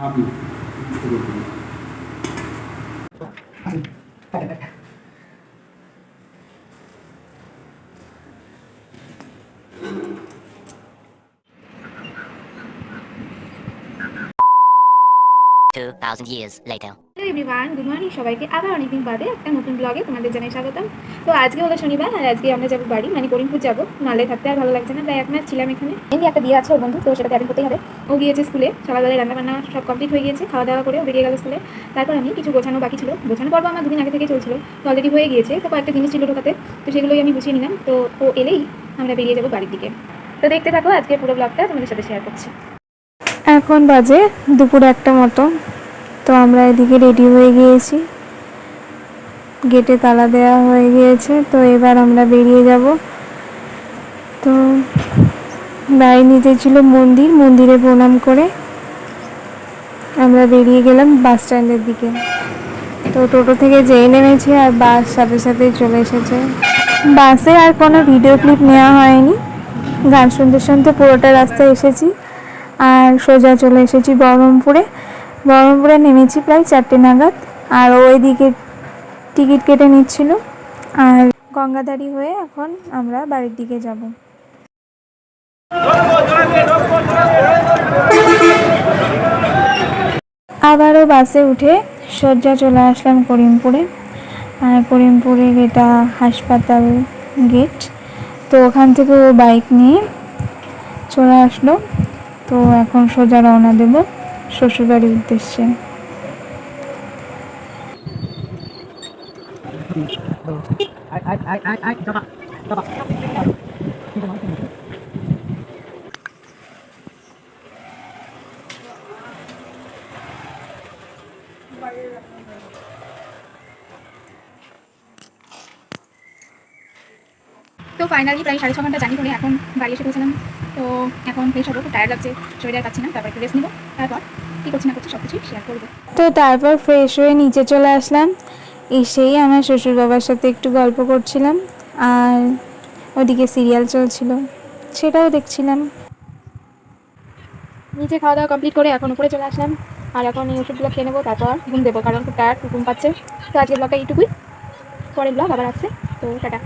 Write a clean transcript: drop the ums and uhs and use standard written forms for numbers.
2,000 years later. Hello everyone, good morning সবাইকে। আবার অনেকদিন বাদে একটা নতুন ব্লগে তোমাদের জানাই স্বাগতম। তো আজকে হলো শনিবার, আর আজকে আমরা যাবো বাড়ি, মানে করিমপুর যাবো। নালে থাকতে আর ভালো লাগছে না, তাই এখন আর ছিলাম এখানে। এমনি একটা বিয়ে আছে ওর বন্ধু, তো সেটাতে অ্যাটেন্ড করতেই হবে। ও গিয়েছে স্কুলে, সকালবেলায় রান্নাবান্না সব কমপ্লিট হয়ে গিয়েছে, খাওয়া দাওয়া করে ও বেরিয়ে গেল স্কুলে। তারপর আমি কিছু গোছানো বাকি ছিল, গোছানো পর্ব আমার দুদিন আগে থেকে চলছিল, তো অলরেডি হয়ে গিয়েছে। তো কয়েকটা জিনিস ছিল ঢোকাতে, তো সেগুলোই আমি গুছিয়ে নিলাম। তো ও এলেই আমরা বেরিয়ে যাবো বাড়ির দিকে। তো দেখতে থাকো, আজকে পুরো ব্লগটা তোমাদের সাথে শেয়ার করছি। এখন বাজে দুপুর 1টা মতো। তো আমরা এদিকে রেডি হয়ে গিয়েছি, গেটে তালা দেওয়া হয়ে গিয়েছে। তো এবার আমরা বেরিয়ে যাব। তো বাড়ির নিচে ছিল মন্দির, মন্দিরে প্রণাম করে আমরা বেরিয়ে গেলাম বাস স্ট্যান্ডের দিকে। তো টোটো থেকে যেই নেমেছি আর বাস সাথে সাথেই চলে এসেছে। বাসে আর কোনো ভিডিও ক্লিপ নেওয়া হয়নি, গান শুনতে শুনতে পুরোটা রাস্তায় এসেছি। আর সোজা চলে এসেছি বহরমপুরে নেমেছি প্রায় 4টে নাগাদ। আর ওইদিকে টিকিট কেটে নিচ্ছিল। আর গঙ্গাধারী হয়ে এখন আমরা বাড়ির দিকে যাব। আবারও বাসে উঠে সোজা চলে আসলাম করিমপুরে। আর করিমপুরের এটা হাসপাতাল গেট। তো ওখান থেকে ও বাইক নিয়ে চলে আসলো। তো এখন সোজা রওনা দেব শ্বশুরবাড়ির উদ্দেশ্যে। তো ফাইনালি প্রায় 6.5 ঘন্টা জার্নি করে এখন বাড়ি এসে পৌঁছলাম। তো এখন ফ্রেশ হবো, খুব টায়ার্ড লাগছে, শরীরে আর পাচ্ছি না। তারপর একটু রেস্ট নেবো, তারপর কী করছি না করছি সব কিছুই শেয়ার করবো। তো তারপর ফ্রেশ হয়ে নিচে চলে আসলাম। এসেই আমার শ্বশুর বাবার সাথে একটু গল্প করছিলাম, আর ওদিকে সিরিয়াল চলছিল, সেটাও দেখছিলাম। নিচে খাওয়া দাওয়া কমপ্লিট করে এখন উপরে চলে আসলাম। আর এখন এই ওষুধগুলো খেয়ে নেবো, তারপর ঘুম দেবো, কারণ খুব টায়ার্ড, ঘুম পাচ্ছে। তো আজকের ব্লগটা এইটুকুই, পরের ব্লগ আবার আসছে। তো টাটা।